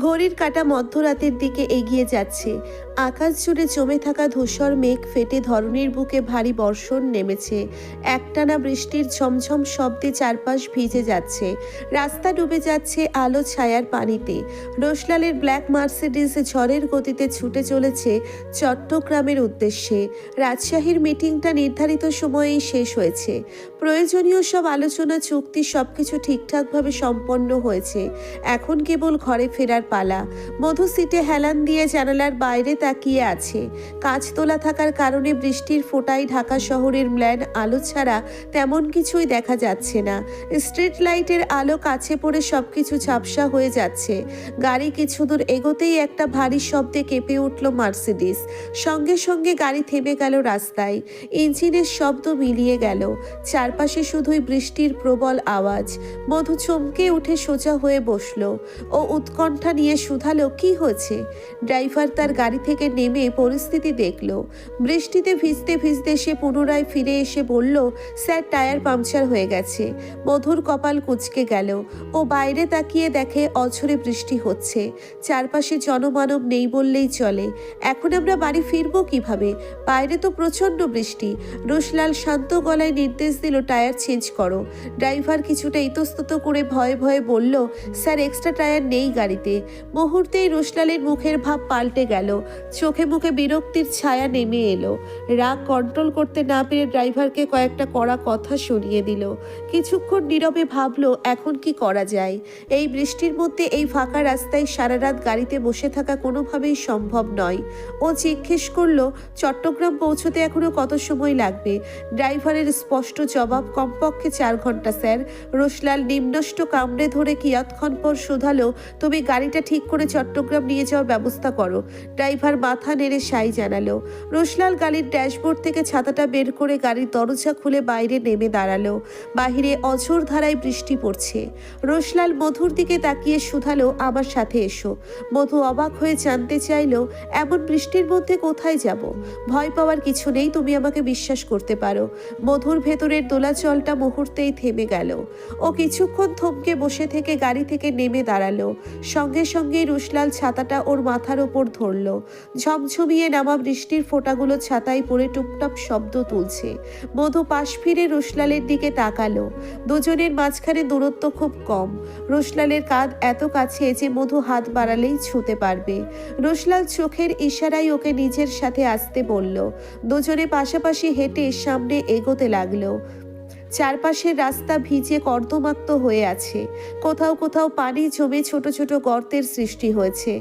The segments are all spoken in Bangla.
ঘড়ির কাঁটা মধ্যরাতের দিকে এগিয়ে যাচ্ছে। আকাশ জুড়ে জমে থাকা ধূসর মেঘ ফেটে ধরণীর বুকে ভারী বর্ষণ নেমেছে। একটানা বৃষ্টির ঝমঝম শব্দে চারপাশ ভিজে যাচ্ছে। রাস্তা ডুবে যাচ্ছে আলো ছায়ার পানিতে। রোশলালের ব্ল্যাক মার্সিডিজ ঝড়ের গতিতে ছুটে চলেছে চট্টগ্রামের উদ্দেশ্যে। রাজশাহীর মিটিংটা নির্ধারিত সময়েই শেষ হয়েছে। প্রয়োজনীয় সব আলোচনা, চুক্তি সবকিছু ঠিকঠাকভাবে সম্পন্ন হয়েছে। এখন কেবল ঘরে ফেরার পালা। মধু সিটে হেলান দিয়ে জানালার বাইরে তাকিয়ে আছে। কাঁচ তোলা থাকার কারণে বৃষ্টির ফোঁটায় ঢাকা শহরের ম্লান আলো ছাড়া তেমন কিছুই দেখা যাচ্ছে না। স্ট্রিট লাইটের আলো কাছে পড়ে সবকিছু ঝাপসা হয়ে যাচ্ছে। গাড়ি কিছু দূর এগোতেই একটা ভারী শব্দে কেঁপে উঠল মার্সিডিজ। সঙ্গে সঙ্গে গাড়ি থেমে গেল রাস্তায়। ইঞ্জিনের শব্দ মিলিয়ে গেল। চারপাশে শুধুই বৃষ্টির প্রবল আওয়াজ। মধু চমকে উঠে সোজা হয়ে বসল। ও উৎকণ্ঠা নিয়ে শুধালো, কি হয়েছে? ড্রাইভার তার গাড়ি থেকে নেমে পরিস্থিতি দেখল। বৃষ্টিতে ভিজতে ভিজতে সে পুনরায় ফিরে এসে বলল, স্যার, টায়ার পাংচার হয়ে গেছে। মধুর কপাল কুঁচকে গেল। ও বাইরে তাকিয়ে দেখে অঝরে বৃষ্টি হচ্ছে। চারপাশে জনমানব নেই বললেই চলে। এখন আমরা বাড়ি ফিরবো কিভাবে? বাইরে তো প্রচণ্ড বৃষ্টি। রোশলাল শান্ত গলায় নির্দেশ দিল, টায়ার চেঞ্জ করো। ড্রাইভার কিছুটা ইতস্তত করে ভয়ে ভয়ে বলল, স্যার, এক্সট্রা টায়ার নেই গাড়িতে। মুহূর্তেই রোশলালের মুখের ভাব পাল্টে গেল। চোখে মুখে বিরক্তির ছায়া নেমে এলো। রাগ কন্ট্রোল করতে না পেরে ড্রাইভারকে কয়েকটা কড়া কথা শুনিয়ে দিল। কিছুক্ষণ নীরবে ভাবলো, এখন কি করা যায়? এই বৃষ্টির মধ্যে এই ফাঁকা রাস্তায় সারা রাত গাড়িতে বসে থাকা কোনোভাবেই সম্ভব নয়। ও জিজ্ঞেস করলো, চট্টগ্রাম পৌঁছতে এখনো কত সময় লাগবে? ড্রাইভারের স্পষ্ট জবাব, কমপক্ষে 4 ঘন্টা স্যার। রোশলাল নিম্নষ্ট কামড়ে ধরে কিয়ৎক্ষণ পর শুধালো, তুমি গাড়িটা ঠিক করে চট্টগ্রাম নিয়ে যাওয়ার ব্যবস্থা করো। ড্রাইভার মাথা নেড়ে সাই জানালো। রোশলাল গাড়ির ড্যাশবোর্ড থেকে ছাতাটা বের করে গাড়ির দরজা খুলে বাইরে নেমে দাঁড়ালো। বাহিরে অঝোর ধারায় বৃষ্টি পড়ছে। রোশলাল মধুর দিকে তাকিয়ে শুধালো, আমার সাথে এসো। মধু অবাক হয়ে জানতে চাইলো, এমন বৃষ্টির মধ্যে কোথায় যাব? ভয় পাওয়ার কিছু নেই, তুমি আমাকে বিশ্বাস করতে পারো। মধুর ভেতরের দোলাচলটা মুহূর্তেই থেমে গেল। ও কিছুক্ষণ থমকে বসে থেকে গাড়ি থেকে নেমে দাঁড়ালো। সঙ্গে সঙ্গেই রোশলাল ছাতাটা ওর মাথার ওপর ধরল। ঝমঝমিয়ে নামা বৃষ্টির ফোঁটাগুলো ছাতায় পড়ে টুপটাপ শব্দ তুলছে। মধু পাশ ফিরে রোশলালের দিকে তাকালো। দুজনের মাঝখানে দূরত্ব খুব কম। রোশলালের কাঁধ এত কাছে যে মধু হাত বাড়ালেই ছুঁতে পারবে। রোশলাল চোখের ইশারায় ওকে নিজের সাথে আসতে বলল। দুজনে পাশাপাশি হেঁটে সামনে এগোতে লাগলো। চারপাশের রাস্তা ভিজে কর্দমাক্ত হয়ে আছে। কোথাও কোথাও পানি জমে ছোট ছোট গর্তের সৃষ্টি হয়েছে।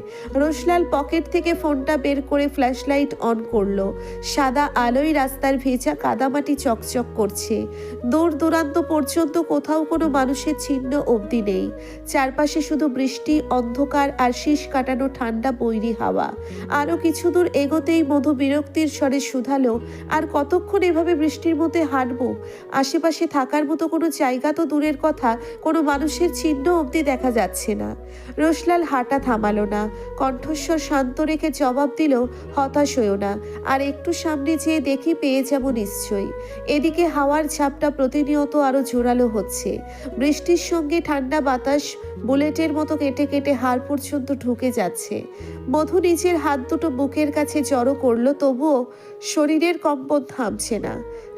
রোশলাল পকেট থেকে ফোনটা বের করে ফ্ল্যাশলাইট অন করলো। সাদা আলোয় রাস্তার ভেজা কাদামাটি চকচক করছে। দূর দূরান্ত পর্যন্ত কোথাও কোনো মানুষের চিহ্ন অবধি নেই। চারপাশে শুধু বৃষ্টি, অন্ধকার আর শীষ কাটানো ঠান্ডা বৈরী হাওয়া। আরও কিছু দূর এগোতেই মধু বিরক্তির স্বরে শুধালো, আর কতক্ষণ এভাবে বৃষ্টির মধ্যে হাঁটবো? আশেপাশে থাকার মতো কোনো জায়গা তো দূরের কথা, কোনো মানুষের চিহ্ন অবধি দেখা যাচ্ছে না। রোশলাল হাঁটা থামালো না। কণ্ঠস্বর শান্ত রেখে জবাব দিল, হতাশ হইও না, আর একটু সামনে যেয়ে দেখি পেয়ে যাব নিশ্চয়ই। এদিকে হাওয়ার ঝাপটা প্রতিনিয়ত আরো জোরালো হচ্ছে। বৃষ্টির সঙ্গে ঠান্ডা বাতাস বুলেটের মতো কেটে কেটে হাড় পর্যন্ত ঢুকে যাচ্ছে। মধু নিজের হাত দুটো বুকের কাছে জড়ো করলো, তবুও শরীরের কম্পন থামছে না।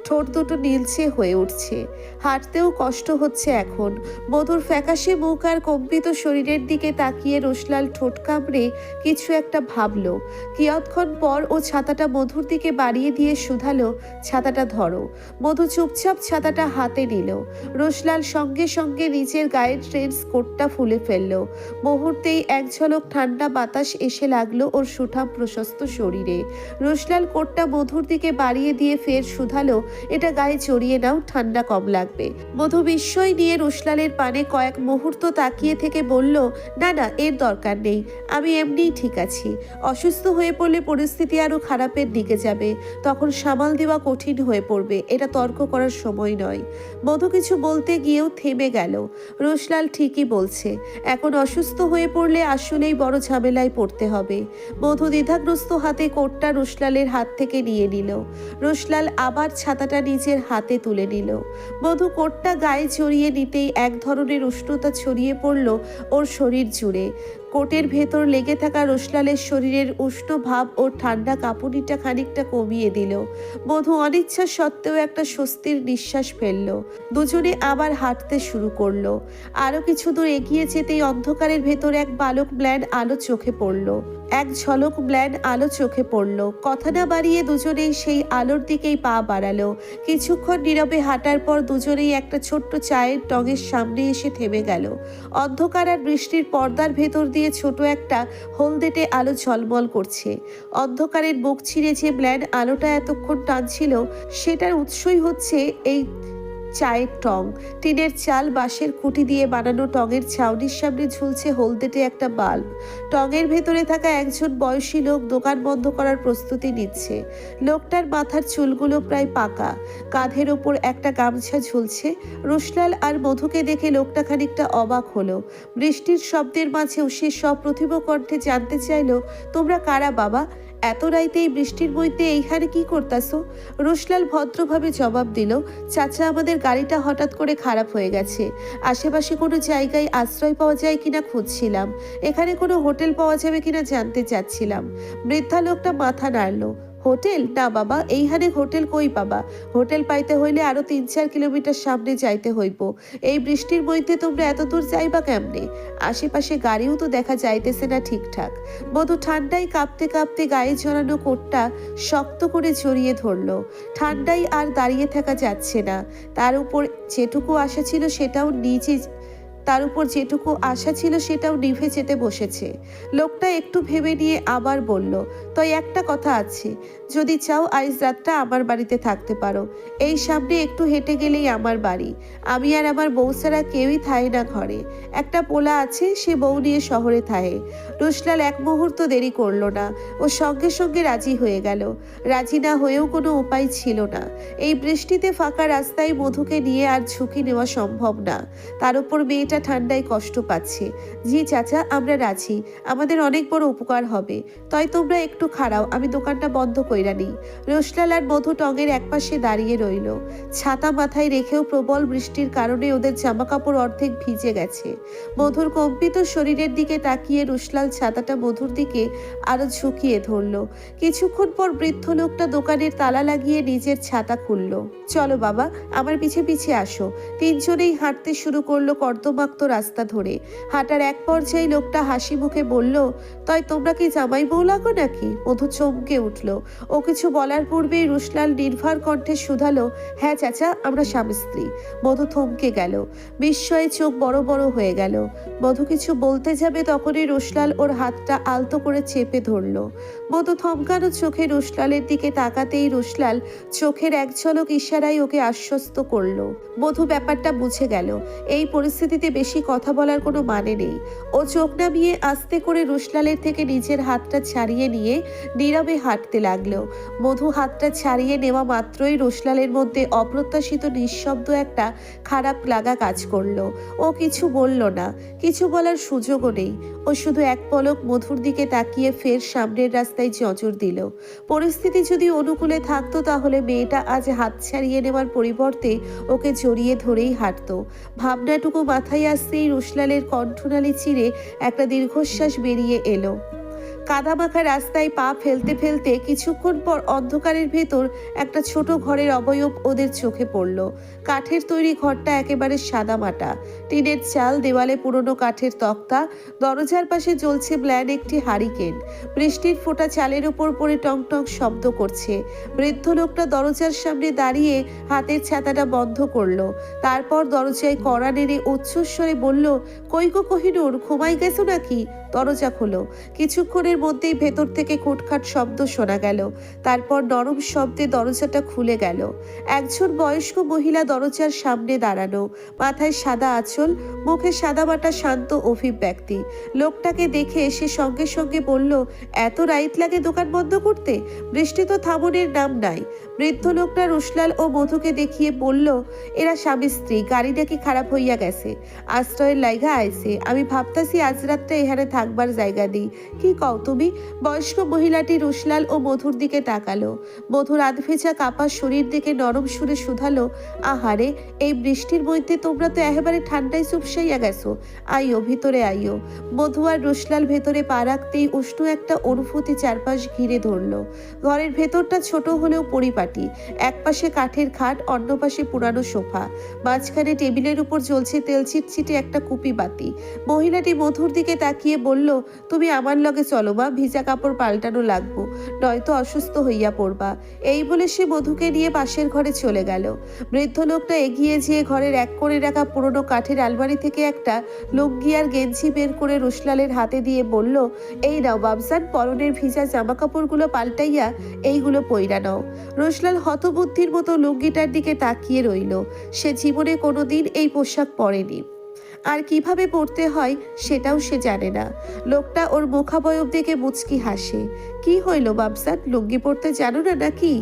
ঠোঁট দুটো নীলচে হয়ে উঠছে। হাঁটতেও কষ্ট হচ্ছে এখন। মধুর ফ্যাকাশে মুখ আর কম্পিত শরীরের দিকে তাকিয়ে রোশলাল ঠোঁট কামড়ে কিছু একটা ভাবলো। কিয়ৎক্ষণ পর ও ছাতাটা মধুর দিকে বাড়িয়ে দিয়ে শুধালো, ছাতাটা ধরো। মধু চুপচাপ ছাতাটা হাতে নিল। রোশলাল সঙ্গে সঙ্গে নিজের গায়ের ট্রেন্স কোটটা ফুলে ফেলল। মুহূর্তেই এক ঝলক ঠান্ডা বাতাস এসে লাগলো ওর সুঠাম প্রশস্ত শরীরে। রোশলাল কোটটা মধুর দিকে বাড়িয়ে দিয়ে ফের শুধালো, এটা গায়ে চড়িয়ে নাও, ঠান্ডা কম লাগবে। মধু বিস্ময় নিয়ে রোশলালের পানে কয়েক মুহূর্ত তাকিয়ে থেকে বলল, না না, এর দরকার নেই, আমি এমনিই ঠিক আছি। অসুস্থ হয়ে পড়লে পরিস্থিতি আরো খারাপের দিকে যাবে, তখন সামাল দেওয়া কঠিন হয়ে পড়বে। এটা তর্ক করার সময় নয়। মধু কিছু বলতে গিয়েও থেমে গেল। রোশলাল ঠিকই বলছে, এখন অসুস্থ হয়ে পড়লে আসলেই বড় ঝামেলায় পড়তে হবে। মধু দ্বিধাগ্রস্ত হাতে কোটটা রোশলালের হাত থেকে নিয়ে নিল। রোশলাল আবার ছাতাটা নিজের হাতে তুলে নিল। মধু কোটটা গায়ে জড়িয়ে নিতেই এক ধরনের উষ্ণতা ছড়িয়ে পড়ল ওর শরীর জুড়ে। কোটের ভেতর লেগে থাকা রোশলালের শরীরের উষ্ণ ভাব ও ঠান্ডা কাঁপুনিটা খানিকটা কমিয়ে দিল। মধু অনিচ্ছা সত্ত্বেও একটা স্বস্তির নিঃশ্বাস ফেলল। দুজনে আবার হাঁটতে শুরু করলো। আরো কিছু দূর এগিয়ে যেতেই অন্ধকারের ভেতর এক বালক ম্লান আলো চোখে পড়ল। এক ঝলক ম্লান আলো চোখে পড়ল। কথা না বাড়িয়ে দুজনেই সেই আলোর দিকেই পা বাড়ালো। কিছুক্ষণ নীরবে হাঁটার পর দুজনেই একটা ছোট্ট চায়ের টঙের সামনে এসে থেমে গেল। অন্ধকার আর বৃষ্টির পর্দার ভেতর দিয়ে ছোট একটা হলদেটে আলো ঝলমল করছে। অন্ধকারের বুক ছিঁড়ে যে ম্লান আলোটা এতক্ষণ টানছিল, সেটার উৎসই হচ্ছে এই চায়ের টং। টিনের চাল, বাঁশের খুঁটি দিয়ে বানানো টঙের ছাউনির সামনে ঝুলছে হলদেটে একটা বাল্ব। টঙের ভেতরে থাকা একজন বয়সী লোক দোকান বন্ধ করার প্রস্তুতি নিচ্ছে। লোকটার মাথার চুলগুলো প্রায় পাকা, কাঁধের ওপর একটা গামছা ঝুলছে। রোশলাল আর মধুকে দেখে লোকটা খানিকটা অবাক হলো। বৃষ্টির শব্দের মাঝেও সে সপ্রতিভ কণ্ঠে জানতে চাইল, তোমরা কারা বাবা? এত রাইতেই বৃষ্টির মধ্যে এইখানে কি করতাছো? রোশলাল ভদ্রভাবে জবাব দিল, চাচা, আমাদের গাড়িটা হঠাৎ করে খারাপ হয়ে গেছে। আশেপাশে কোনো জায়গায় আশ্রয় পাওয়া যায় কিনা খুঁজছিলাম। এখানে কোনো হোটেল পাওয়া যাবে কিনা জানতে চাচ্ছিলাম। বৃদ্ধা লোকটা মাথা নাড়ল। হোটেল? না বাবা, এইখানে হোটেল কই পাবা? হোটেল পাইতে হইলে আরো 3-4 কিলোমিটার সামনে যাইতে হইব। এই বৃষ্টির মধ্যে তোমরা এত দূর যাইবা কেমনে? আশেপাশে গাড়িও তো দেখা যাইতেছে না ঠিকঠাক। মধু ঠান্ডায় কাঁপতে কাঁপতে গায়ে জড়ানো কোটটা শক্ত করে জড়িয়ে ধরলো। ঠান্ডায় আর দাঁড়িয়ে থাকা যাচ্ছে না। তার উপর যেটুকু আশা ছিল সেটাও নিভে যেতে বসেছে। লোকটা একটু ভেবে নিয়ে আবার বলল, তাই একটা কথা আছে, যদি চাও আজ রাতটা আমার বাড়িতে থাকতে পারো। এই সামনে একটু হেঁটে গেলেই আমার বাড়ি। আমি আর আমার বউ ছাড়া কেউই থায় না ঘরে। একটা পোলা আছে, সে বউ নিয়ে শহরে থাহে। রোশলাল এক মুহূর্ত দেরি করলো না, ও সঙ্গে সঙ্গে রাজি হয়ে গেল। রাজি না হয়েও কোনো উপায় ছিল না। এই বৃষ্টিতে ফাঁকা রাস্তায় মধুকে নিয়ে আর ঝুঁকি নেওয়া সম্ভব না। তার উপর মেয়েটা ঠান্ডায় কষ্ট পাচ্ছে। জি চাচা, আমরা রাজি। আমাদের অনেক বড় উপকার হবে। তাই তোমরা একটু খাড়াও, আমি দোকানটা বন্ধ কইরা নিই। রোশলাল আর মধু টঙের একপাশে দাঁড়িয়ে রইল। ছাতা মাথায় রেখেও প্রবল বৃষ্টির কারণে ওদের জামাকাপড় অর্ধেক ভিজে গেছে। মধুর কম্পিত শরীরের দিকে তাকিয়ে রোশলাল ছাতাটা মধুর দিকে আরো ঝুঁকিয়ে ধরল। কিছুক্ষণ পর বৃদ্ধ লোকটা দোকানের তালা লাগিয়ে নিজের ছাতা খুলল। চলো বাবা, আমার পিছে পিছে আসো। তিনজনেই হাঁটতে শুরু করলো কর্দমাক্ত রাস্তা ধরে। হাঁটার এক পর্যায়ে লোকটা হাসি মুখে বলল, তাই তোমরা কি জামাই বউ লাগো নাকি? মধু চমকে উঠল। ও কিছু বলার পূর্বেই রোশলাল নির্ভর কণ্ঠে শুধালো, হ্যাঁ চাচা, আমরা স্বামী স্ত্রী। মধু থমকে গেল। বিস্ময়ে চোখ বড় বড় হয়ে গেল। মধু কিছু বলতে যাবে তখনই রোশলাল ওর হাতটা আলতো করে চেপে ধরল। মধু থমকানো চোখে রোশলালের দিকে তাকাতেই রোশলাল চোখের এক ঝলক ইশারায় ওকে আশ্বস্ত করলো। মধু ব্যাপারটা বুঝে গেল। এই পরিস্থিতিতে বেশি কথা বলার কোনো মানে নেই। ও চোখ নামিয়ে আস্তে করে রোশলালের থেকে নিজের হাতটা ছাড়িয়ে নিয়ে নীরবে হাঁটতে লাগলো। মধু হাতটা ছাড়িয়ে নেওয়া মাত্রই রোশলালের মধ্যে অপ্রত্যাশিত নিঃশব্দ একটা খারাপ লাগা কাজ করলো। ও কিছু বলল না, কিছু বলার সুযোগও নেই। ও শুধু এক পলক মধুর দিকে তাকিয়ে ফের সামনের রাস্তায় নজর দিল। পরিস্থিতি যদি অনুকূলে থাকতো তাহলে মেয়েটা আজ হাত ছাড়িয়ে নেওয়ার পরিবর্তে ওকে জড়িয়ে ধরেই হাঁটতো। ভাবনাটুকু মাথায় আসতেই রোশলালের কণ্ঠনালী চিরে একটা দীর্ঘশ্বাস বেরিয়ে এলো। কাদামাখা রাস্তায় পা ফেলতে ফেলতে কিছুক্ষণ পর অন্ধকারের ভেতর একটা ছোট ঘরের অবয়ব ওদের চোখে পড়ল। কাঠের তৈরি ঘরটা একেবারে সাদামাটা। টিনের চাল, দেওয়ালে পুরনো কাঠের তক্তা, দরজার পাশে জ্বলছে ম্লান একটি হারিকেন। বৃষ্টির ফোঁটা চালের উপর পড়ে টং টং শব্দ করছে। বৃদ্ধ লোকটা দরজার সামনে দাঁড়িয়ে হাতের ছাতাটা বন্ধ করলো। তারপর দরজায় কড়া নেড়ে উচ্চস্বরে বলল, কই গো কোহিনূর, ঘুমাই গেছো নাকি? দরজা খোলো। কিছুক্ষণের মধ্যেই ভেতর থেকে খুটখাট শব্দ শোনা গেল। তারপর নরম শব্দে দরজাটা খুলে গেল। একজন বয়স্ক মহিলা দরজার সামনে দাঁড়ানো, মাথায় সাদা আঁচল, মুখে সাদামাটা শান্ত অভিব্যক্তি। লোকটাকে দেখে সে সঙ্গে সঙ্গে বলল, এত রাইত লাগে দোকান বন্ধ করতে? বৃষ্টি তো থামনের নাম নাই। বৃদ্ধ লোকটা রুশলাল ও মধুকে দেখিয়ে বলল, এরা স্বামী স্ত্রী, গাড়িটা কি খারাপ হইয়া গেছে, আশ্রয়ের লাইগা আইছে। আমি ভাবতাছি আজ রাতটা এখানে থাকবার জায়গা দিই, কি কও তুমি? বয়স্ক মহিলাটি রুশলাল ও মধুর দিকে তাকালো। মধুর আধভেজা কাপা শরীর দিকে নরম সুরে শুধালো, আহারে, এই বৃষ্টির মধ্যে তোমরা তো একেবারে ঠান্ডায় চুপসাইয়া গেছো। আইও, ভিতরে আইও। মধু আর রুশলাল ভেতরে পা রাখতেই উষ্ণ একটা অনুভূতি চারপাশ ঘিরে ধরল। ঘরের ভেতরটা ছোট হলেও পরিপাটি। এক পাশে কাঠের খাট, অন্য পাশে পুরানো সোফা, মাঝখানে টেবিলের উপর জ্বলছে তেল চিটচিটে একটা কুপি বাতি। মহিলাটি মধুর দিকে তাকিয়ে বলল, তুমি আমার লগে চলো মা, ভিজা কাপড় পাল্টানো লাগবো, নয়তো অসুস্থ হইয়া পড়বা। এই বলে সে মধুকে নিয়ে পাশের ঘরে চলে গেল। বৃদ্ধ লোকটা এগিয়ে যেয়ে ঘরের এক কোণে রাখা পুরনো কাঠের আলমারি থেকে একটা লুঙ্গি আর গেঞ্জি বের করে রুশলালের হাতে দিয়ে বলল, এই নাও বাবজান, পরনের ভিজা জামা কাপড়গুলো পাল্টাইয়া এইগুলো পইরা নাও। রুশলাল হতবুদ্ধির মতো লুঙ্গিটার দিকে তাকিয়ে রইল। সে জীবনে কোনোদিন এই পোশাক পরেনি, আর কিভাবে পড়তে হয় সেটাও সে জানে না। লোকটা ওর মুখাবয়ব দেখে মুচকি হাসে। কি হইল বাবজান, লুঙ্গি পড়তে জানো না নাকি?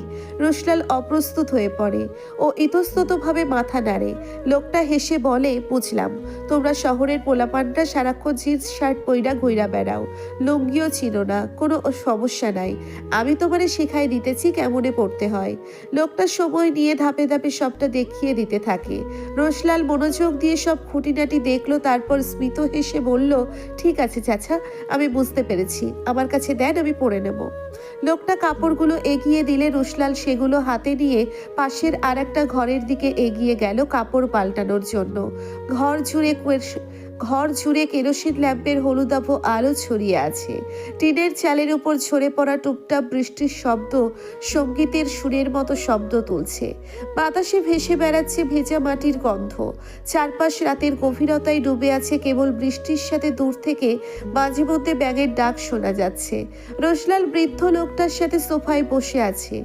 রুশলাল অপ্রস্তুত হয়ে পড়ে। ও ইতস্ততভাবে মাথা নাড়ে। লোকটা হেসে বলে, বুঝলাম, তোমরা শহরের পোলাপানটা সারাক্ষণ জিন্স শার্ট পইরা ঘুইরা বেড়াও, লুঙ্গিও চিনো না, কোনো সমস্যা নাই, আমি তোমারে শেখাই দিতেছি কেমনে পড়তে হয়। লোকটা সময় নিয়ে ধাপে ধাপে সবটা দেখিয়ে দিতে থাকে। রুশলাল মনোযোগ দিয়ে সব খুঁটিনাটি দেখলো, তারপর স্মিত হেসে বলল, ঠিক আছে চাচা, আমি বুঝতে পেরেছি, আমার কাছে দেন, আমি পড়ে নেব। লোকটা কাপড়গুলো এগিয়ে দিলে রুশলাল সেগুলো হাতে নিয়ে পাশের আর একটা ঘরের দিকে এগিয়ে গেল কাপড় পাল্টানোর জন্য। ঘর জুড়ে কেরোসিন ল্যাম্পের হলুদাভ আলো ছড়িয়ে আছে। টিনের চালের উপর ঝরে পড়া টুপটাপ বৃষ্টির শব্দ সঙ্গীতের সুরের মতো শব্দ তুলছে। বাতাসে ভেসে বেড়াচ্ছে ভেজা মাটির গন্ধ। চারপাশ রাতের গভীরতায় ডুবে আছে, কেবল বৃষ্টির সাথে দূর থেকে মাঝে মধ্যে ব্যাঙের ডাক শোনা যাচ্ছে। রুশলাল বৃদ্ধ লোকটার সাথে সোফায় বসে আছে।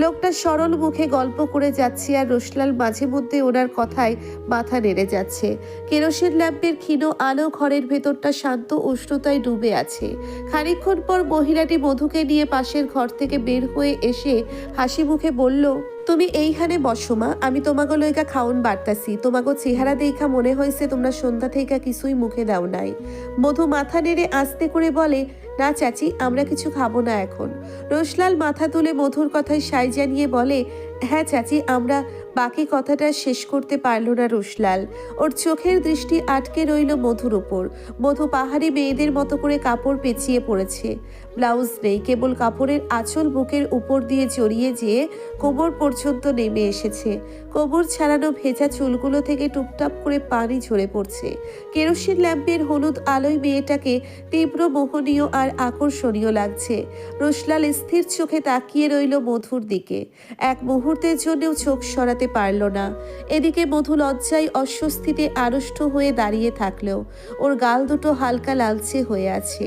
লোকটা সরল মুখে গল্প করে যাচ্ছে, আর রুশলাল মাঝে মধ্যে ওনার কথায় মাথা নেড়ে যাচ্ছে। কেরোসিন ল্যাম্পের ক্ষীণ আলো ঘরের ভেতরটা শান্ত উষ্ণতায় ডুবে আছে। খানিকক্ষণ পর মহিলাটি মধুকে নিয়ে পাশের ঘর থেকে বের হয়ে এসে হাসি মুখে বলল, তুমি এইখানে বসো মা, আমি তোমাকে লইকা খাউন বাড়তাছি। তোমাকে চেহারা দেখা মনে হয়েছে তোমরা সন্ধ্যা থেকে কিছুই মুখে দাও নাই। মধু মাথা নেড়ে আস্তে করে বলে, না চাচি, আমরা কিছু খাবো না এখন। রুশলাল মাথা তুলে মধুর কথায় সায় জানিয়ে বলে, হ্যাঁ চাচি, আমরা। বাকি কথাটা শেষ করতে পারল না রুশলাল। ওর চোখের দৃষ্টি আটকে রইল মধুর উপর। মধু পাহাড়ি মেয়েদের মতো করে কাপড় পেঁচিয়ে পড়েছে। ব্লাউজ নেই, কেবল কাপড়ের আঁচল বুকের উপর দিয়ে জড়িয়ে যেয়ে কোমর পর্যন্ত নেমে এসেছে। কোমর ছাড়ানো ভেজা চুলগুলো থেকে টুপটাপ করে পানি ঝরে পড়ছে। কেরোসিন ল্যাম্পের হলুদ আলোয় মেয়েটাকে তীব্র মোহনীয় আর আকর্ষণীয় লাগছে। রুশলাল স্থির চোখে তাকিয়ে রইল মধুর দিকে। এক মুহূর্তের জন্যও চোখ সরাতে পারল না। এদিকে মধু লজ্জায় অস্বস্তিতে আড়ষ্ট হয়ে দাঁড়িয়ে থাকলেও ওর গাল দুটো হালকা লালচে হয়ে আছে।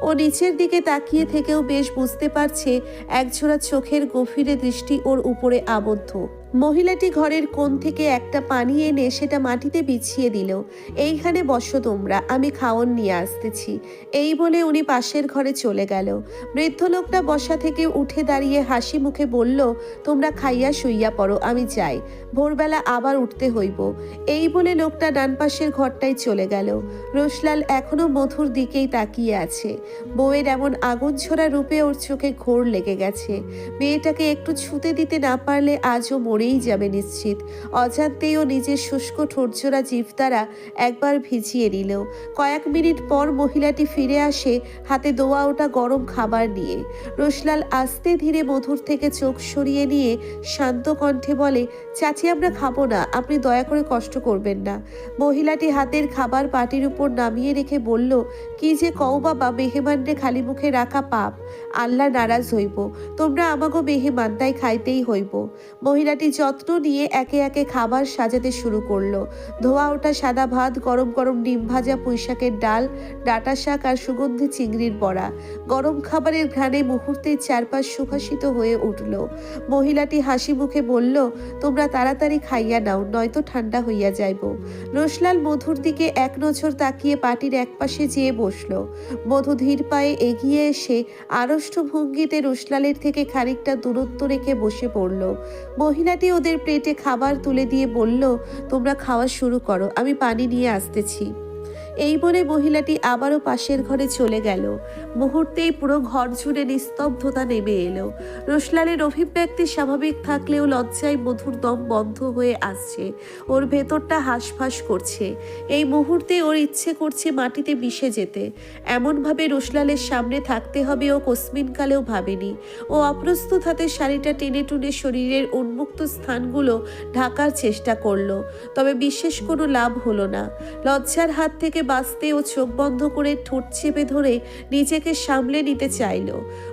ও নিচের দিকে তাকিয়ে থেকেও বেশ বুঝতে পারছে একজোড়া চোখের গভীরে দৃষ্টি ওর উপরে আবদ্ধ। মহিলাটি ঘরের কোণ থেকে একটা পানি এনে সেটা মাটিতে বিছিয়ে দিল। এইখানে বসো তোমরা, আমি খাওন নিয়ে আসতেছি। এই বলে উনি পাশের ঘরে চলে গেল। বৃদ্ধ লোকটা বসা থেকে উঠে দাঁড়িয়ে হাসি মুখে বলল, তোমরা খাইয়া শুইয়া পড়ো, আমি যাই, ভোরবেলা আবার উঠতে হইব। এই বলে লোকটা ডান পাশের ঘরটায় চলে গেল। রুশলাল এখনো মধুর দিকেই তাকিয়ে আছে। বউয়ের এমন আগুন ছোড়া রূপে ওর চোখে ঘোর লেগে গেছে। মেয়েটাকে একটু ছুতে দিতে না পারলে আজও মরেই যাবে নিশ্চিত। অজান্তেই ও নিজের শুষ্ক ঠোঁটজোড়া জিভ দ্বারা একবার ভিজিয়ে নিল। কয়েক মিনিট পর মহিলাটি ফিরে আসে হাতে দোয়া ওটা গরম খাবার নিয়ে। রুশলাল আস্তে ধীরে মধুর থেকে চোখ সরিয়ে নিয়ে শান্ত কণ্ঠে বলে, চাচি, আমরা খাবো না, আপনি দয়া করে কষ্ট করবেন না। মহিলাটি হাতের খাবার পাটির উপর নামিয়ে রেখে বলল, কি যে কও বাবা, মেহমানরে খালি মুখে রাখা পাপ, আল্লাহ নারাজ হইব। তোমরা আমাগো মেহমান, তাই খাইতেই হইব। মহিলাটি যত্ন নিয়ে একে একে খাবার সাজাতে শুরু করলো। ধোয়া ওঠা সাদা ভাত, গরম গরম ডিম ভাজা, পুঁইশাকের ডাল, ডাঁটা শাক আর সুগন্ধি চিংড়ির বড়া। গরম খাবারের ঘ্রাণে মুহূর্তেই চারপাশ সুখাসিত হয়ে উঠল। মহিলাটি হাসি মুখে বলল, তোমরা তাড়াতাড়ি খাইয়া নাও, নয়তো ঠান্ডা হইয়া যাইব। রোশলাল মধুর দিকে এক নজর তাকিয়ে পাটির একপাশে যেয়ে বসল। মধু ধীর পায়ে এগিয়ে এসে আড়ষ্ট ভঙ্গিতে রোশলালের থেকে খানিকটা দূরত্ব রেখে বসে পড়ল। মহিলাটি ওদের প্লেটে খাবার তুলে দিয়ে বলল, তোমরা খাওয়া শুরু করো, আমি পানি নিয়ে আসতেছি। এই বলে মহিলাটি আবারও পাশের ঘরে চলে গেল। মুহূর্তেই পুরো ঘর জুড়ে নিস্তব্ধতা নেমে এলো। রোশলালের অভিব্যক্তি স্বাভাবিক থাকলেও লজ্জায় মধুর দম বন্ধ হয়ে আসছে। ওর ভেতরটা হাঁসফাঁস করছে। এই মুহূর্তে ওর ইচ্ছে করছে মাটিতে মিশে যেতে। এমনভাবে রোশলালের সামনে থাকতে হবে ও কস্মিনকালেও ভাবেনি। ও অপ্রস্তুত হাতে শাড়িটা টেনে টুনে শরীরের উন্মুক্ত স্থানগুলো ঢাকার চেষ্টা করলো, তবে বিশেষ কোনো লাভ হলো না। লজ্জার হাত থেকে বাঁচতে ও চোখ বন্ধ করে ঠোঁট চেপে ধরে নিজেকে সামলে নিতে চাইল।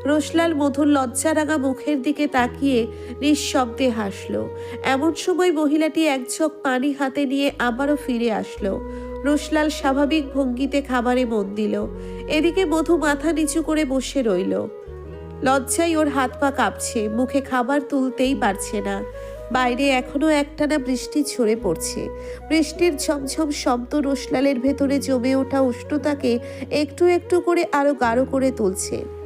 রোশলাল মধুর লজ্জারাঙা মুখের দিকে তাকিয়ে নিঃশব্দে হাসল। এমন সময় মহিলাটি এক ঝোঁক পানি হাতে নিয়ে আবারও ফিরে আসলো। রোশলাল স্বাভাবিক ভঙ্গিতে খাবারে মন দিল। এদিকে মধু মাথা নিচু করে বসে রইল। লজ্জায় ওর হাত পা কাঁপছে, মুখে খাবার তুলতেই পারছে না। বাইরে এখনো একটানা বৃষ্টি ঝরে পড়ছে। বৃষ্টির ঝমঝম শব্দ রোশলালের ভেতরে জমে ওঠা উষ্ণতাকে একটু একটু করে আরো গাঢ় করে তুলছে।